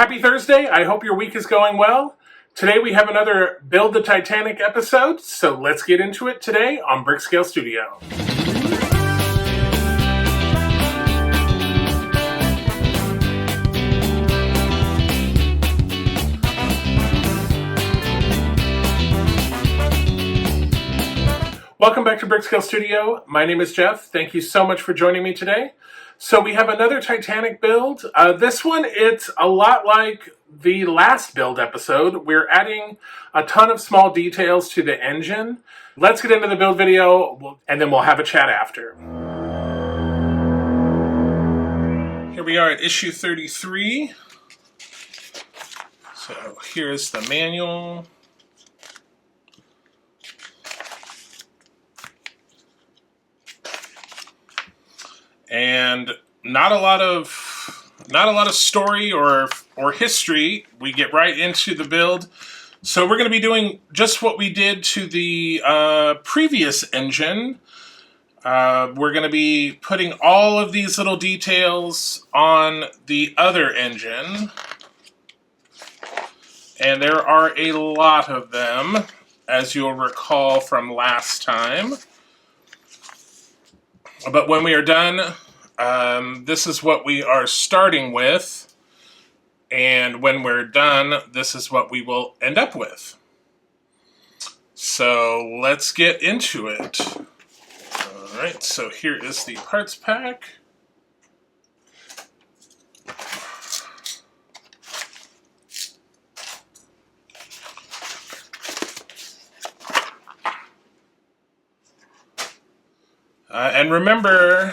Happy Thursday. I hope your week is going well. Today we have another Build the Titanic episode, so let's get into it today on Brickscale Studio. Welcome back to Brickscale Studio. My name is Jeff. Thank you so much for joining me today. So we have another Titanic build. This one, it's a lot like the last build episode. We're adding a ton of small details to the engine. Let's get into the build video, and then we'll have a chat after. Here we are at issue 33. So here's the manual. And not a lot of story or history. We get right into the build. So we're going to be doing just what we did to the previous engine. We're going to be putting all of these little details on the other engine. And there are a lot of them, as you'll recall from last time. But when we are done, this is what we are starting with. And when we're done, this is what we will end up with. So let's get into it. All right, so here is the parts pack. And remember,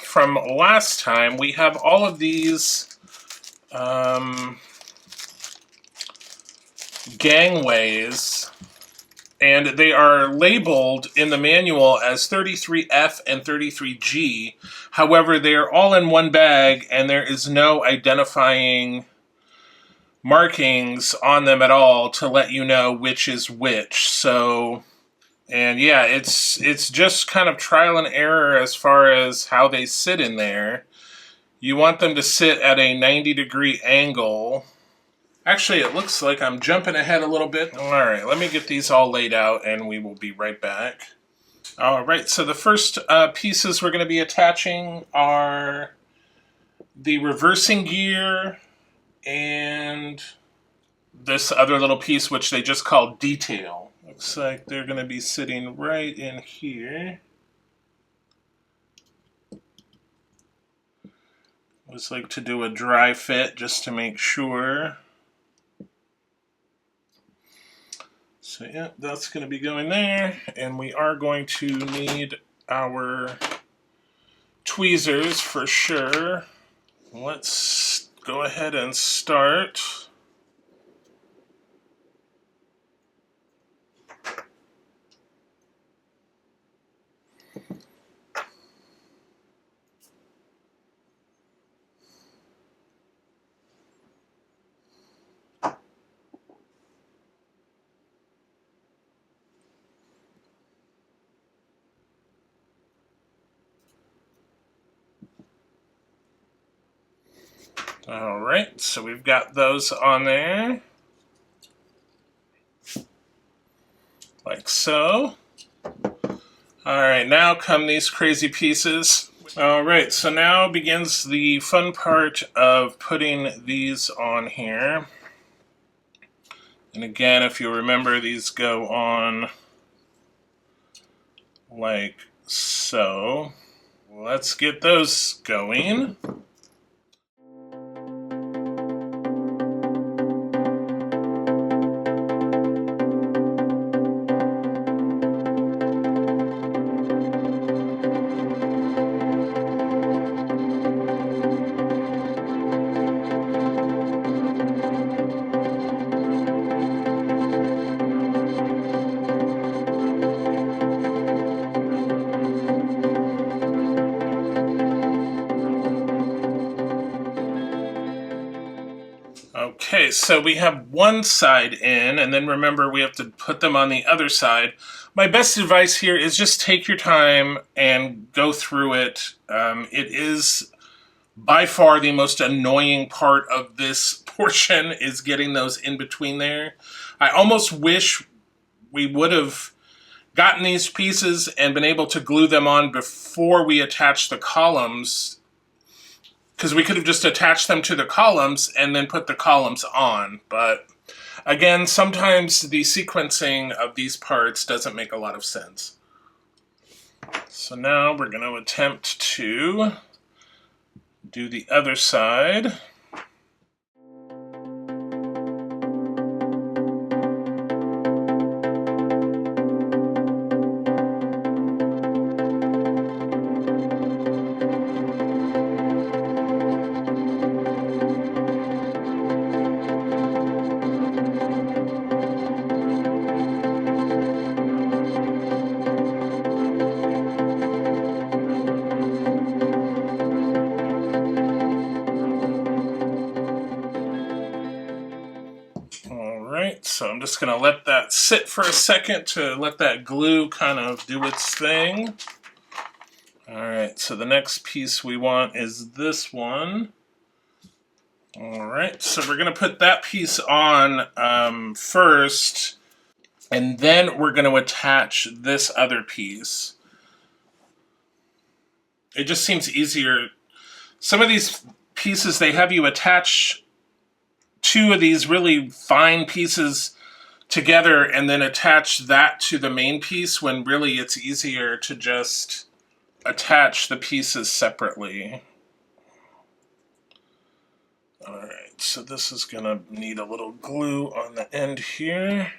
from last time, we have all of these gangways, and they are labeled in the manual as 33F and 33G. However, they are all in one bag, and there is no identifying markings on them at all to let you know which is which. So... and yeah, it's just kind of trial and error as far as how they sit in there. You want them to sit at a 90-degree angle. Actually, it looks like I'm jumping ahead a little bit. All right, let me get these all laid out and we will be right back. All right, so the first pieces we're going to be attaching are the reversing gear and this other little piece, which they just call detail. Looks like they're going to be sitting right in here. Looks like to do a dry fit just to make sure. So yeah, that's going to be going there. And we are going to need our tweezers for sure. Let's go ahead and start. All right, so we've got those on there, like so. All right, now come these crazy pieces. All right, so now begins the fun part of putting these on here. And again, if you remember, these go on like so. Let's get those going. Okay, so we have one side in, and then remember we have to put them on the other side. My best advice here is just take your time and go through it. It is by far the most annoying part of this portion is getting those in between there. I almost wish we would have gotten these pieces and been able to glue them on before we attach the columns, because we could have just attached them to the columns and then put the columns on. But again, sometimes the sequencing of these parts doesn't make a lot of sense. So now we're going to attempt to do the other side. Alright, so I'm just going to let that sit for a second to let that glue kind of do its thing. Alright, so the next piece we want is this one. Alright, so we're going to put that piece on first, and then we're going to attach this other piece. It just seems easier. Some of these pieces, they have you attach two of these really fine pieces together and then attach that to the main piece, when really it's easier to just attach the pieces separately. Alright, so this is going to need a little glue on the end here.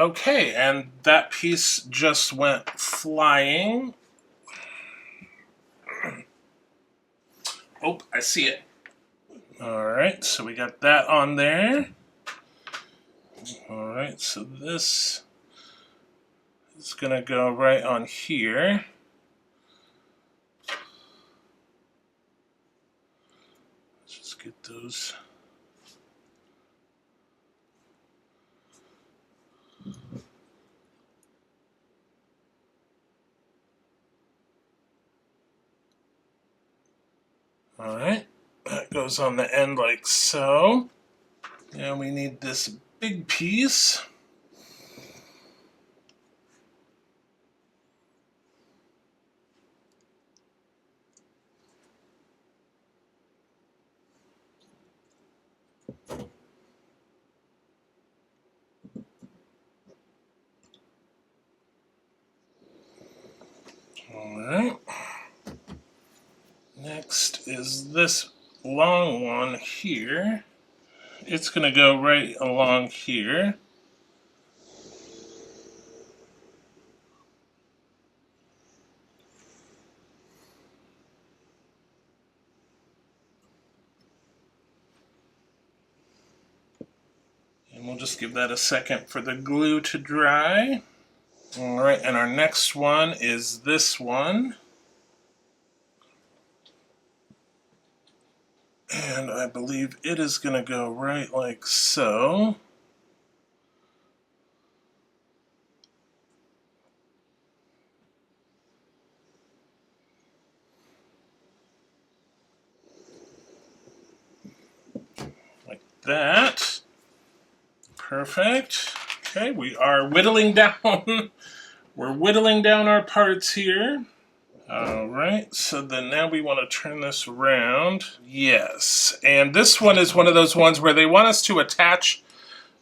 Okay, and that piece just went flying. Oh, I see it. Alright, so we got that on there. Alright, so this is going to go right on here. Let's just get those. Alright, that goes on the end like so. And we need this big piece. Alright. Next is this long one here. It's going to go right along here. And we'll just give that a second for the glue to dry. Alright, and our next one is this one. And I believe it is going to go right like so. Like that. Perfect. Okay, we are whittling down. We're whittling down our parts here. Alright, so then now we want to turn this around. Yes, and this one is one of those ones where they want us to attach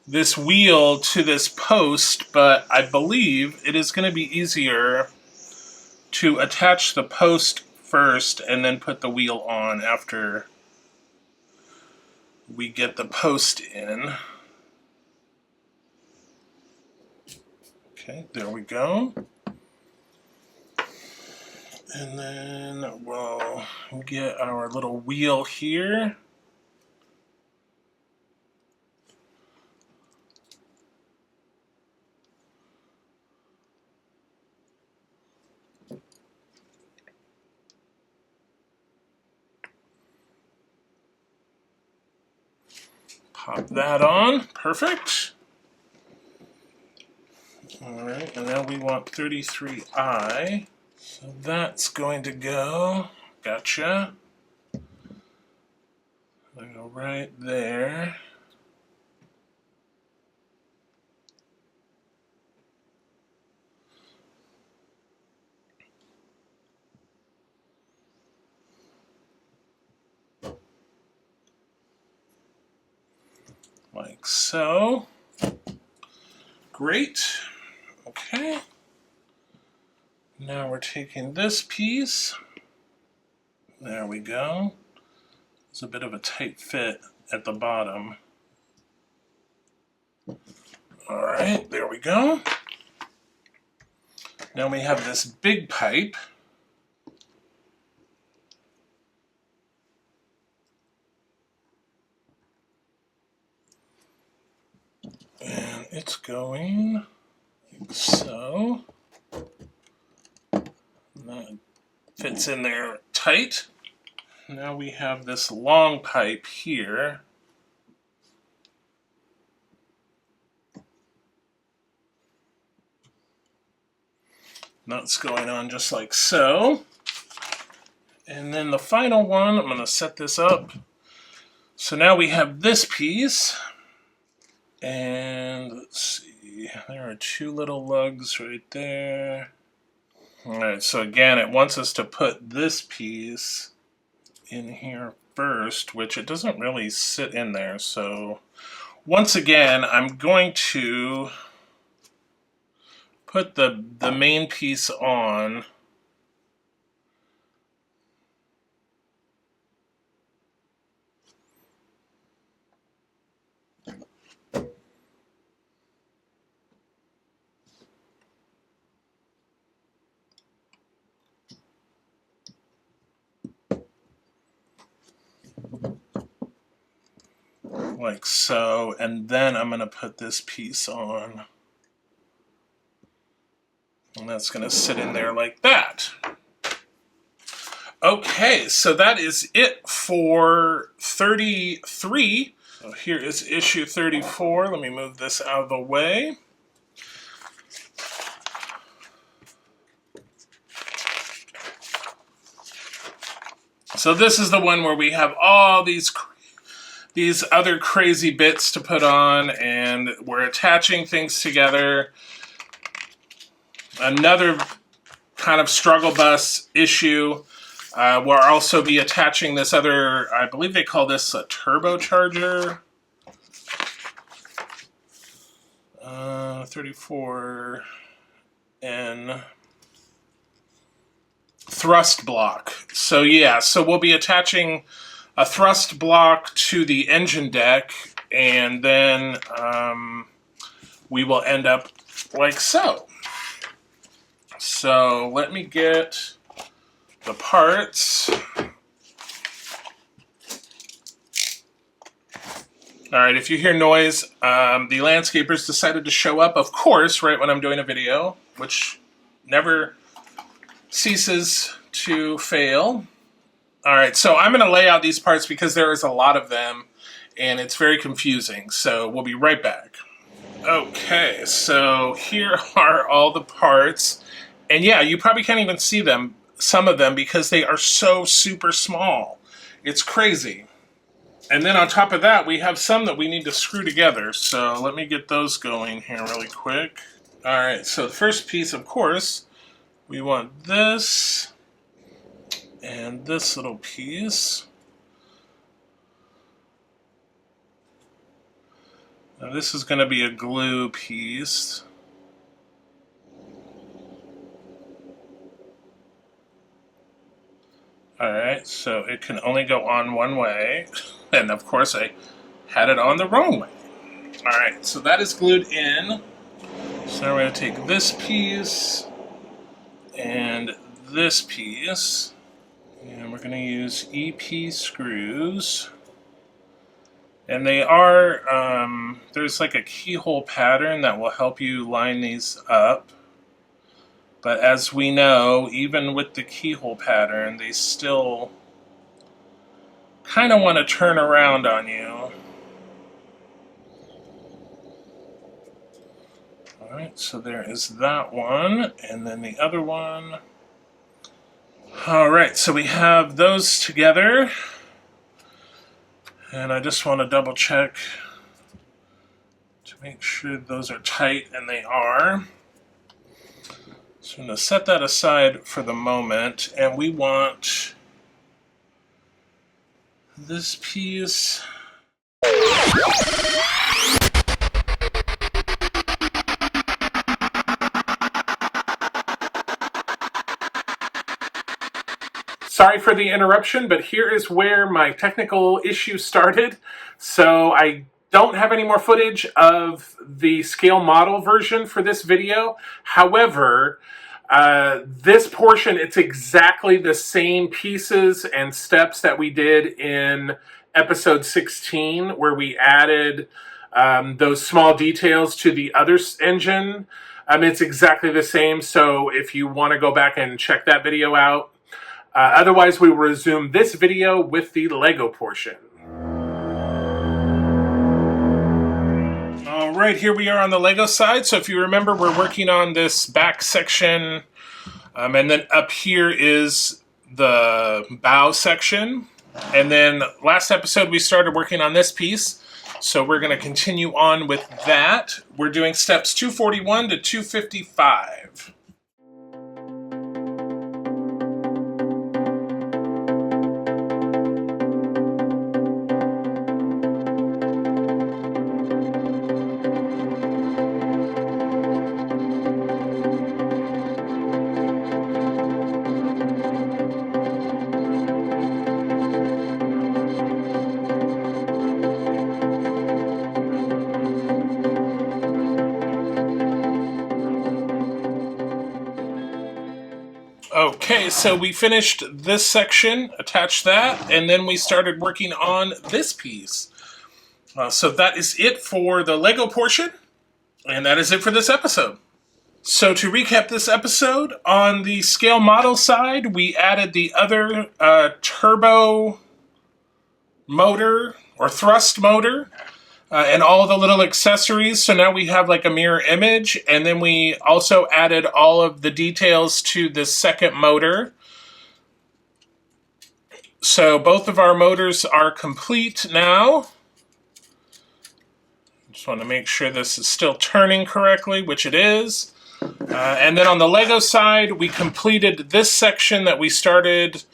this wheel to this post, but I believe it is going to be easier to attach the post first and then put the wheel on after we get the post in. Okay, there we go. And then we'll get our little wheel here. Pop that on. Perfect. Alright, and now we want 33i. So that's going to go. Gotcha. I'll go right there. Like so. Great. Okay. Now we're taking this piece. There we go. It's a bit of a tight fit at the bottom. Alright, there we go. Now we have this big pipe. And it's going like so. And that fits in there tight. Now we have this long pipe here. That's going on just like so. And then the final one, I'm going to set this up. So now we have this piece. And let's see, there are two little lugs right there. Alright, so again, it wants us to put this piece in here first, which it doesn't really sit in there. So once again, I'm going to put the main piece on. Like so, and then I'm going to put this piece on. And that's going to sit in there like that. Okay, so that is it for 33. So here is issue 34. Let me move this out of the way. So this is the one where we have all these other crazy bits to put on, and we're attaching things together. Another kind of struggle bus issue. We'll also be attaching this other, I believe they call this a turbocharger. 34N thrust block. So yeah, so we'll be attaching a thrust block to the engine deck, and then we will end up like so. So let me get the parts. Alright, if you hear noise, the landscapers decided to show up, of course, right when I'm doing a video, which never ceases to fail. Alright, so I'm going to lay out these parts because there is a lot of them, and it's very confusing, so we'll be right back. Okay, so here are all the parts, and yeah, you probably can't even see them, some of them, because they are so super small. It's crazy. And then on top of that, we have some that we need to screw together, so let me get those going here really quick. Alright, so the first piece, of course, we want this and this little piece. Now this is going to be a glue piece. Alright, so it can only go on one way, and of course I had it on the wrong way. Alright, so that is glued in. So now we're going to take this piece and this piece, and we're going to use EP screws. And they are, there's like a keyhole pattern that will help you line these up. But as we know, even with the keyhole pattern, they still kind of want to turn around on you. Alright, so there is that one, and then the other one. Alright, so we have those together, and I just want to double check to make sure those are tight, and they are. So I'm going to set that aside for the moment, and we want this piece. Sorry for the interruption, but here is where my technical issue started. So I don't have any more footage of the scale model version for this video. However, this portion, it's exactly the same pieces and steps that we did in episode 16, where we added those small details to the other engine. It's exactly the same, so if you want to go back and check that video out. Otherwise, we will resume this video with the Lego portion. All right, here we are on the Lego side. So if you remember, we're working on this back section, and then up here is the bow section. And then last episode, we started working on this piece. So we're going to continue on with that. We're doing steps 241 to 255. Okay, so we finished this section, attached that, and then we started working on this piece. So that is it for the Lego portion, and that is it for this episode. So to recap this episode, on the scale model side, we added the other turbo motor, or thrust motor, and all the little accessories. So now we have like a mirror image, and then we also added all of the details to this second motor. So both of our motors are complete now. Just want to make sure this is still turning correctly, which it is. And then on the Lego side, we completed this section that we started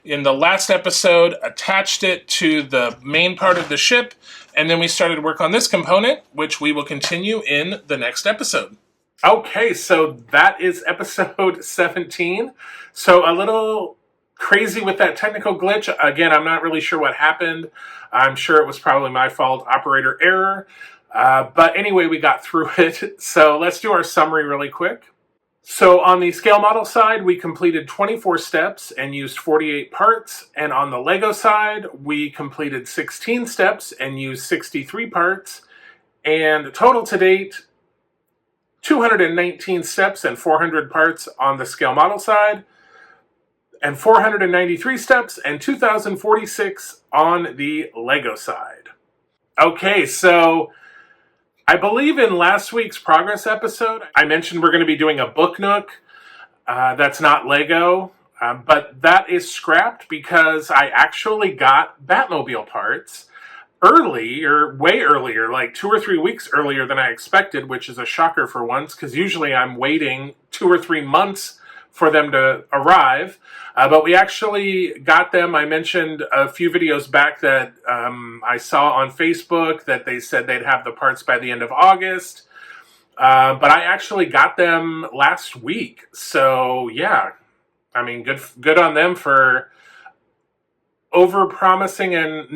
in the last episode, attached it to the main part of the ship, and then we started work on this component, which we will continue in the next episode. Okay, so that is episode 17. So a little crazy with that technical glitch. Again, I'm not really sure what happened. I'm sure it was probably my fault, operator error. But anyway, we got through it. So let's do our summary really quick. So on the scale model side, we completed 24 steps and used 48 parts. And on the Lego side, we completed 16 steps and used 63 parts. And total to date, 219 steps and 400 parts on the scale model side, and 493 steps and 2,046 on the Lego side. Okay, so I believe in last week's progress episode, I mentioned we're going to be doing a book nook that's not Lego, but that is scrapped because I actually got Batmobile parts early, or way earlier, like 2 or 3 weeks earlier than I expected, which is a shocker for once, because usually I'm waiting 2 or 3 months for them to arrive. But we actually got them. I mentioned a few videos back that I saw on Facebook that they said they'd have the parts by the end of August. But I actually got them last week. So yeah, I mean, good on them for under-promising and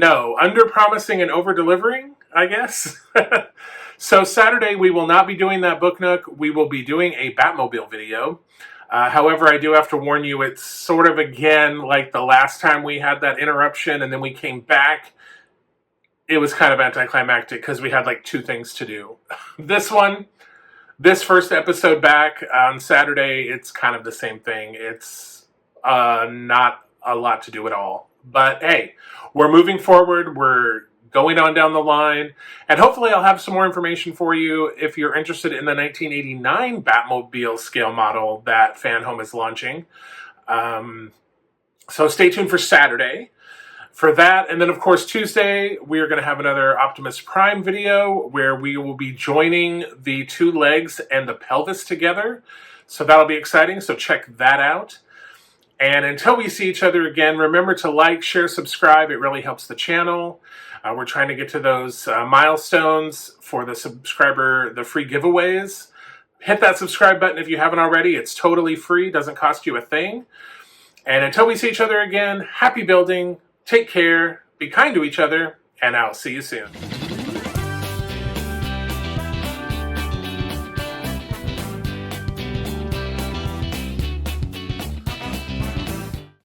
over-delivering, I guess. So Saturday, we will not be doing that book nook. We will be doing a Batmobile video. However, I do have to warn you, it's sort of, again, like the last time we had that interruption and then we came back. It was kind of anticlimactic because we had like 2 things to do. This first episode back on Saturday, it's kind of the same thing. It's not a lot to do at all. But hey, we're moving forward. We're going on down the line. And hopefully I'll have some more information for you if you're interested in the 1989 Batmobile scale model that Fan Home is launching. So stay tuned for Saturday for that. And then, of course, Tuesday, we are going to have another Optimus Prime video where we will be joining the two legs and the pelvis together. So that'll be exciting. So check that out. And until we see each other again, remember to like, share, subscribe. It really helps the channel. We're trying to get to those milestones for the free giveaways. Hit that subscribe button if you haven't already. It's totally free, doesn't cost you a thing. And until we see each other again, happy building, take care, be kind to each other, and I'll see you soon.